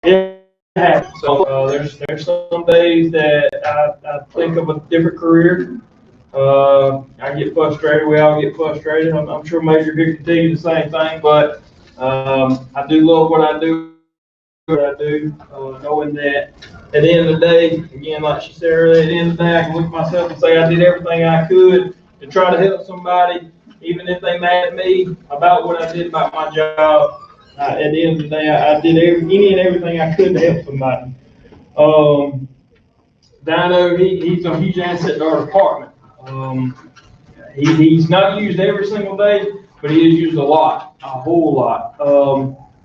it happens. So there's some days that I think of a different career. I get frustrated. We all get frustrated. I'm sure Major here can tell you the same thing. But I do love what I do. Knowing that at the end of the day, again, like she said earlier, at the end of the day, I can look at myself and say I did everything I could to try to help somebody, even if they mad at me about what I did about my job. At the end of the day, I did any and everything I could to help somebody. Dino, he's a huge asset to our department. He's not used every single day, but he is used a lot, a whole lot.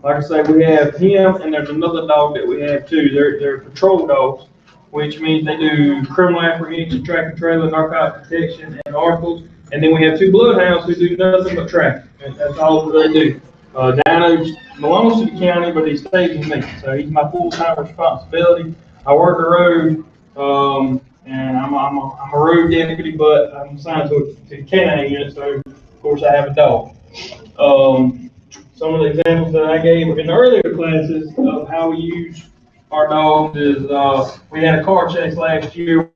Like I say, we have him, and there's another dog that we have too. They're patrol dogs, which means they do criminal apprehension, track and trailer, narcotic detection, and articles. And then we have two bloodhounds who do nothing but tracking. That's all that they do. Dino belongs to the county, but he stays with me, so he's my full-time responsibility. I work the road, and I'm a road deputy, but I'm assigned to the canine unit, so of course I have a dog. Some of the examples that I gave in the earlier classes of how we use our dogs is we had a car chase last year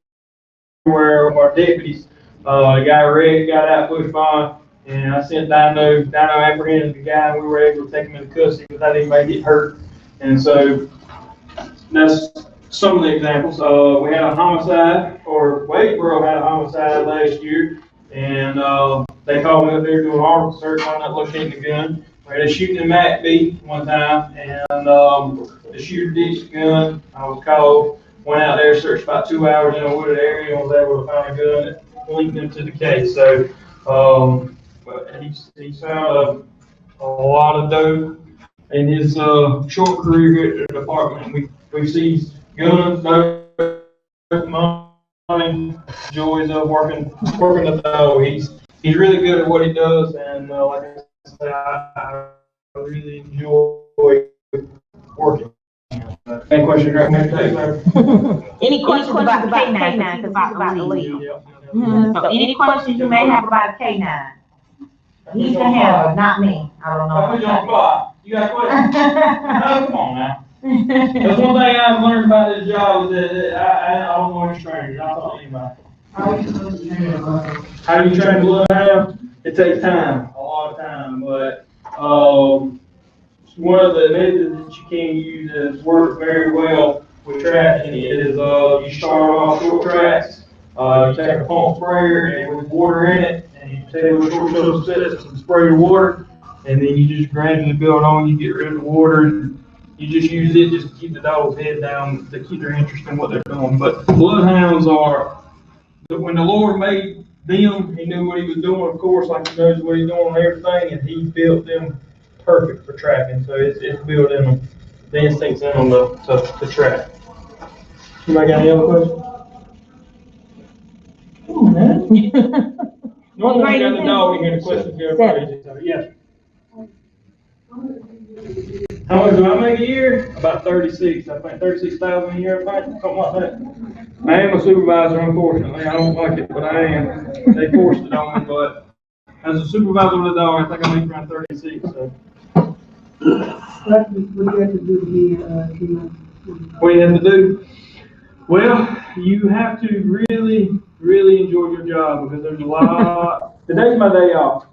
where our deputies, a guy Red got out pushed by, and I sent Dino apprehended the guy, and we were able to take him into custody without anybody getting hurt. And so that's some of the examples. We had a homicide, or Wadeboro had a homicide last year, and they called me up there doing an article search on that locating the gun. We had a shooting in McBee one time, and the shooter ditched the gun. I was called, went out there, searched about 2 hours in a wooded area, and was able to find a gun that linked them to the case. So he's found a lot of dope in his short career here at the department. We see guns, dope, money, joys of working the dog. He's really good at what he does, and like I said, I really enjoy working. Any questions? Any questions about the K9? Because he's about to leave. So any questions you may have about K9? He's the handler, not me. I don't know. I put you on the spot. You got questions? No, come on now. That's one thing I've learned about this job is that I don't know any strangers. I don't talk to anybody. How do you train a bloodhound? It takes time, a lot of time, but one of the methods that you can use that's worked very well with tracking is you start off short tracks, you take a pump sprayer and with water in it, and you take a short substance and spray the water, and then you just gradually build on, you get rid of the water, and you just use it just to keep the dog's head down, to keep their interest in what they're doing. But bloodhounds are, when the Lord made them, he knew what he was doing, of course, like he knows what he's doing on everything, and he built them perfect for tracking. So it's built in them, the instincts in them to track. Anybody got any other questions? Come on, man. Normally, I got the dog in here, the questions get crazy. So, yes. How much do I make a year? About 36. I think 36,000 a year, I think, something like that. I am a supervisor, unfortunately. I don't like it, but I am. They forced it on me, but as a supervisor with a dog, I think I make around 36. So. What do you have to do here? What do you have to do? Well, you have to really, really enjoy your job because there's a lot. Today's my day off.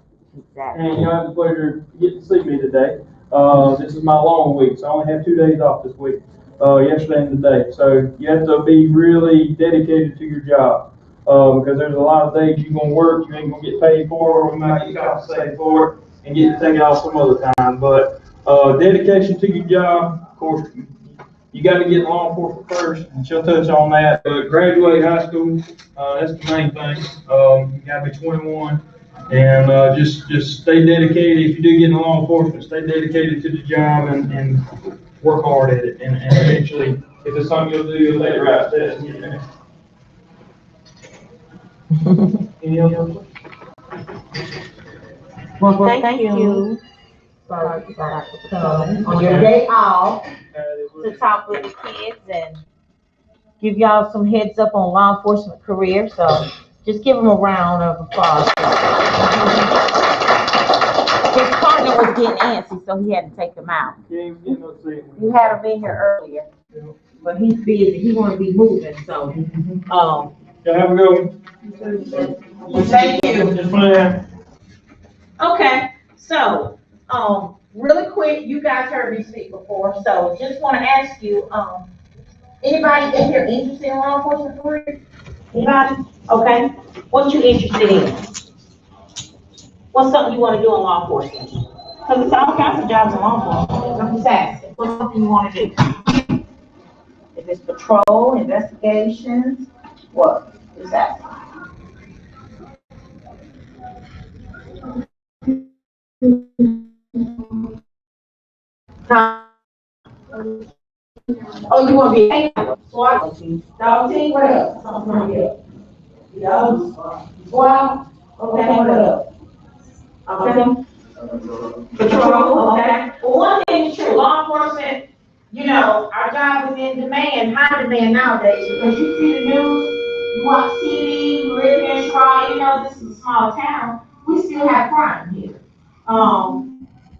And you'll have the pleasure of getting to see me today. This is my long week, so I only have 2 days off this week, yesterday and today. So you have to be really dedicated to your job because there's a lot of days you're going to work, you ain't going to get paid for, or we might get compensated for it and get to take it off some other time. But dedication to your job, of course, you got to get law enforcement first, and she'll touch on that. But graduate high school, that's the main thing. You got to be 21. And just stay dedicated. If you do get into law enforcement, stay dedicated to the job and work hard at it. And eventually, if it's something you'll do, you'll take the right steps and get there. Any other questions? Well, thank you for coming on your day off to talk with the kids and give y'all some heads up on law enforcement career. So just give them a round of applause. His partner was getting antsy, so he had to take him out. He ain't getting no sleep. We had him in here earlier, but he's busy. He wanna be moving, so, Y'all have a good one. thank you. Just playing. Okay, so, really quick, you guys heard me speak before, so just wanna ask you, anybody in here interested in law enforcement career? Anybody? Okay, what you interested in? What's something you wanna do in law enforcement? Cause it's all kinds of jobs in law enforcement, I'm just asking, what's something you wanna do? If it's patrol, investigations, what is that? Oh, you wanna be a SWAT team? Dog team, what else? Something like that. Dogs, SWAT, okay, what else? Okay. Patrol, okay. Well, one thing is true, law enforcement, you know, our job is in demand, high demand nowadays, because you see the news, you watch TV, you live here in Charlotte, you know, this is a small town, we still have crime here.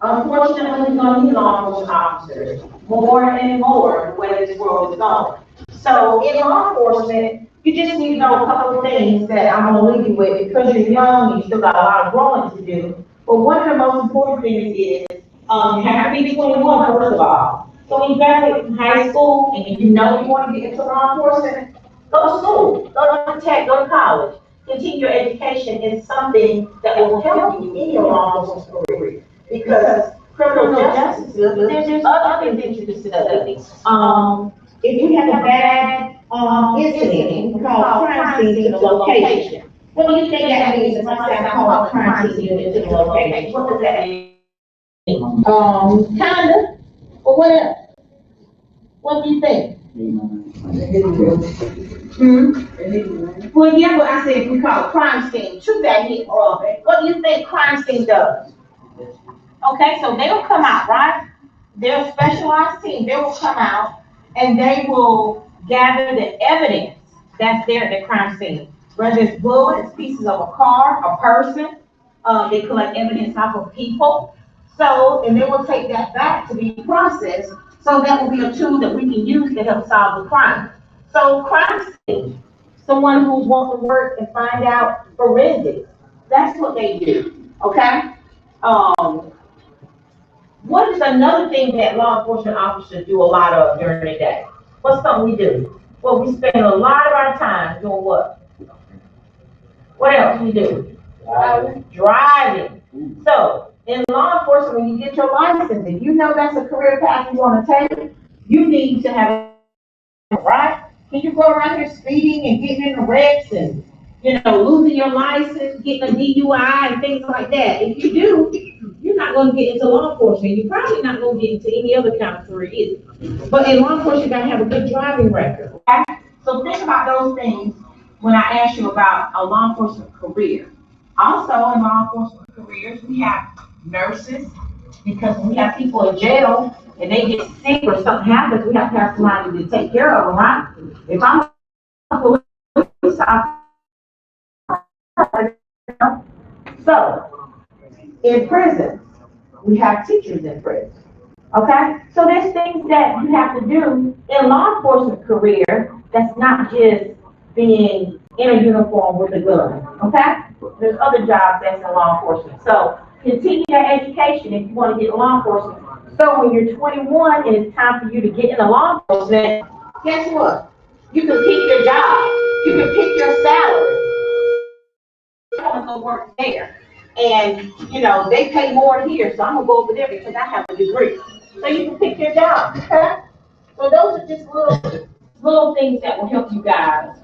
Unfortunately, we're gonna need law enforcement officers, more and more, the way this world is going. So in law enforcement, you just need to know a couple of things that I'm gonna leave you with, because you're young, you still got a lot of growing to do. But one of the most important things is, you have to be 21, first of all. So when you graduate from high school, and you know you wanna get into law enforcement, go to school, go to tech, go to college. Continue your education is something that will help you in your law enforcement career. Because criminal justice, there's other things you can study. If you have a bad, incident, we call crime scene to the location. What do you think that means, if I say I call a crime scene unit to the location? What does that mean? Kinda, but what else? What do you think? Well, yeah, but I said if we call it crime scene, to that hit, what do you think crime scene does? Okay, so they will come out, right? They're a specialized team, they will come out and they will gather the evidence that's there at the crime scene. Whether it's bullets, pieces of a car, a person, they collect evidence off of people. So, and they will take that back to be processed, so that will be a tool that we can use to help solve the crime. So crime scene, someone who's want to work and find out forensics, that's what they do, okay? What is another thing that law enforcement officers do a lot of during the day? What's something we do? Well, we spend a lot of our time doing what? What else we do? Driving. So, in law enforcement, when you get your license, if you know that's a career path you want to take, you need to have it, right? Can you go around here speeding and getting in wrecks and, losing your license, getting a DUI and things like that? If you do, you're not gonna get into law enforcement. You're probably not gonna get into any other kind of career either. But in law enforcement, you gotta have a good driving record, okay? So think about those things when I ask you about a law enforcement career. Also, in law enforcement careers, we have nurses, because when we have people in jail and they get sick or something happens, we have to have somebody to take care of them, right? If I'm a police officer, so, in prison, we have teachers in prison, okay? So there's things that you have to do in law enforcement career that's not just being in a uniform with a gun, okay? There's other jobs that's in law enforcement. So continue your education if you want to get in law enforcement. So when you're 21 and it's time for you to get into law enforcement, guess what? You can pick your job. You can pick your salary. I want to go work there. And, they pay more here, so I'm going to go over there because I have a degree. So you can pick your job, okay? So those are just little things that will help you guys,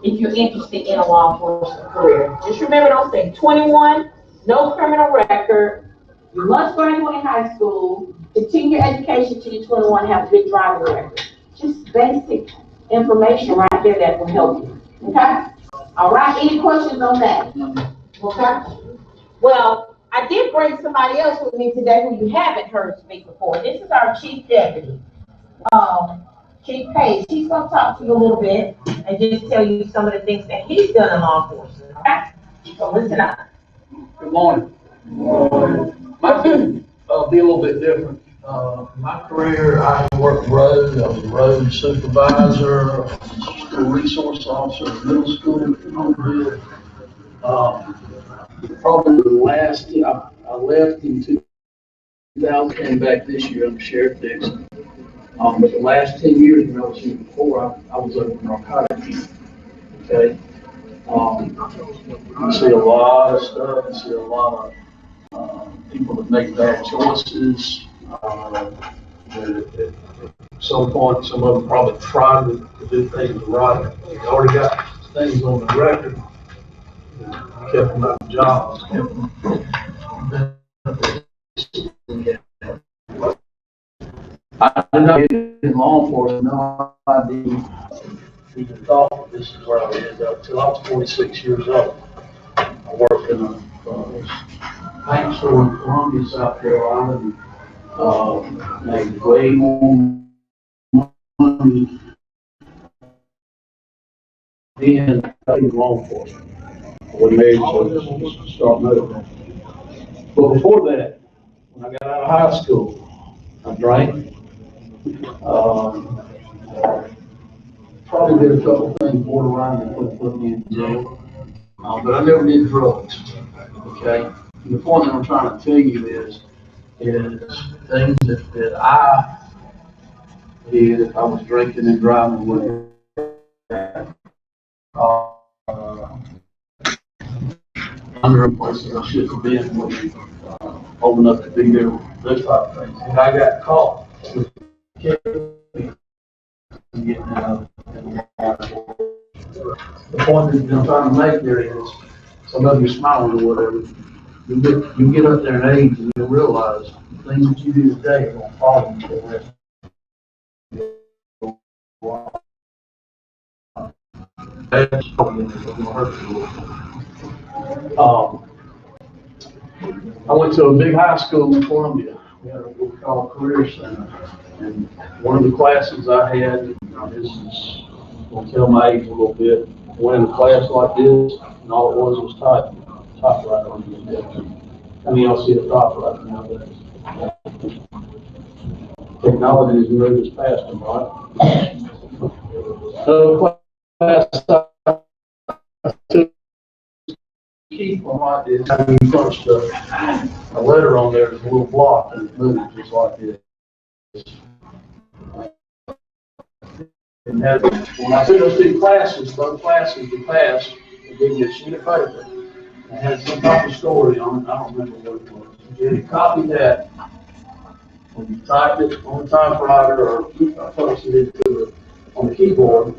if you're interested in a law enforcement career. Just remember those things. 21, no criminal record. You must graduate high school. Continue your education till you're 21, have a good driving record. Just basic information right there that will help you, okay? All right, any questions on that? Okay? Well, I did bring somebody else with me today who you haven't heard speak before. This is our chief deputy, Chief Page. He's gonna talk to you a little bit and just tell you some of the things that he's done in law enforcement, okay? So listen up. Good morning. Mine be a little bit different. My career, I worked road, I was a road supervisor, school resource officer, middle school, probably the last, I left in 2000, came back this year under Sheriff Dixon. But the last 10 years when I was here before, I was over in narcotics. Okay. You see a lot of stuff, you see a lot of people that make bad choices. At some point, some of them probably tried to do things right. They already got things on the record. Kept them out of jobs, kept them. I did not get in law enforcement, no idea. Even thought this is where I ended up until I was 46 years old. I worked in a paint store in Columbia, South Carolina, and made way more money than in law enforcement. When married, so start moving. But before that, when I got out of high school, I drank. Probably did a couple things borderline that put me in jail. But I never did drugs. Okay? And the point that I'm trying to tell you is things that I did if I was drinking and driving with under places I shouldn't have been with, old enough to be there, those type of things. And I got caught with getting out of the point that I'm trying to make there is, some of you smiling or whatever, you get up there in age and you realize the things that you do today are gonna follow you for the rest of your life. That's probably gonna hurt you a little. I went to a big high school in Columbia. We had what we call a career center. And one of the classes I had, this is gonna tell my age a little bit. I went in a class like this, and all it was typewriter on the desk. I mean, I'll see a typewriter nowadays. Technology has moved us past them, right? So class I took keep on like this. I mean, punched a letter on there, there's a little block, and it moved just like this. And when I took those two classes, both classes we passed, they gave me a sheet of paper. It had some type of story on it, I don't remember what it was. You had to copy that, when you typed it on the typewriter, or I posted it to it on the keyboard,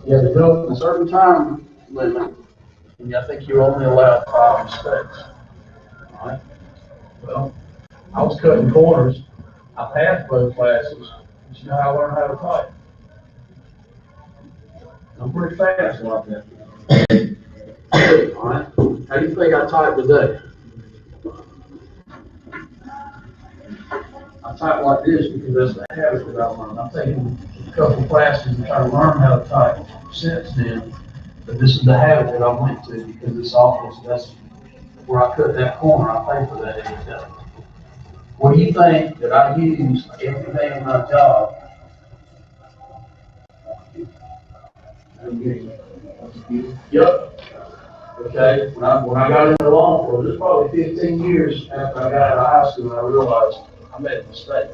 you had to go in a certain time limit, and I think you're only allowed 5 mistakes. All right? Well, I was cutting corners, I passed both classes, but you know how I learned how to type? I'm pretty fast like that. All right. How do you think I type today? I type like this because that's the habit that I learned. I've taken a couple classes and trying to learn how to type since then, but this is the habit that I went to because this office, that's where I cut that corner. I pay for that every day. What do you think that I use every day in my job? Yep. Okay. When I got into law enforcement, it was probably 15 years after I got out of high school, I realized I made a mistake.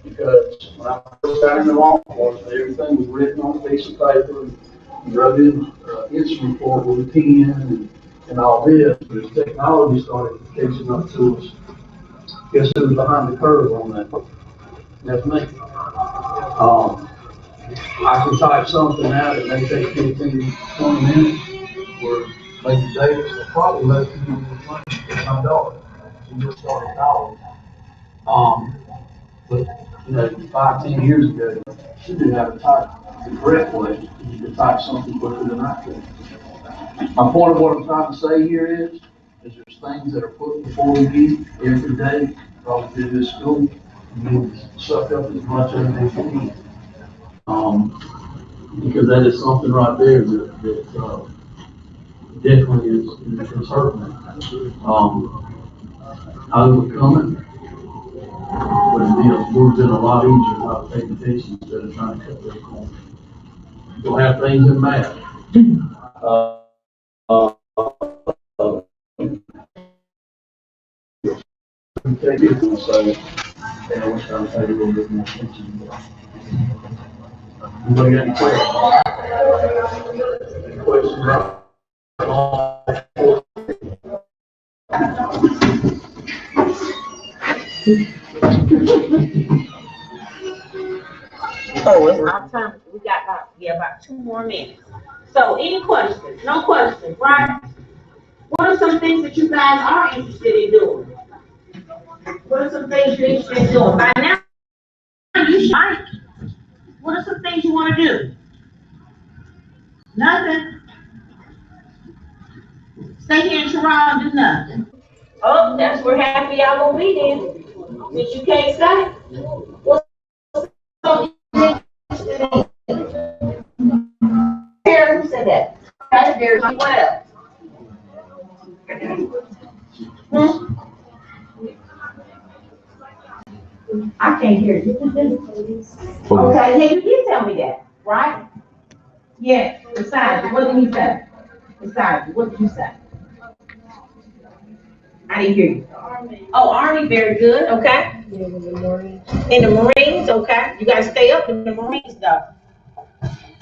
Because when I first got into law enforcement, everything was written on a piece of paper, and you wrote in incident report with a pen and all this. But as technology started catching up to us, guess who was behind the curve on that? That's me. I can type something out that may take 15, 20 minutes, or maybe days, or probably less than money for my daughter. She just started college. But, 5, 10 years ago, she didn't have to type the correct way. You could type something quicker than I could. My point of what I'm trying to say here is there's things that are put before you every day, probably through this school, and you suck up as much of it as you can. Because that is something right there that definitely is hurting me. overcome it. But it moves in a lot easier without taking pictures instead of trying to cut those corners. You'll have things in math. Take it, so, yeah, we're trying to pay a little bit more attention to that. Anybody got any questions? Any questions about? Oh, it's our time, we got about 2 more minutes. So any questions? No questions, right? What are some things that you guys are interested in doing? What are some things you're interested in doing? By now, you might. What are some things you wanna do? Nothing? Stay here in Toronto and do nothing? Oh, that's where happy y'all gonna be then, since you can't stay. What's so Here, who said that? Okay, there's what else? I can't hear you. Okay, yeah, you did tell me that, right? Yeah, besides, you, what did he say? Besides, you, what did you say? I didn't hear you. Oh, Army, very good, okay. In the Marines, okay. You gotta stay up in the Marines though.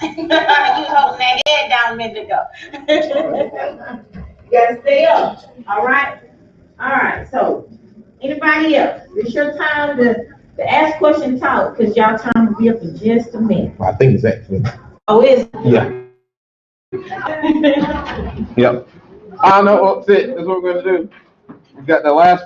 You was holding that head down a minute ago. You gotta stay up, all right? All right, so, anybody else? It's your time to ask question, talk, because y'all time will be up in just a minute. I think it's actually. Oh, is it? Yeah. Yep. I know, that's it. That's what we're gonna do. We got the last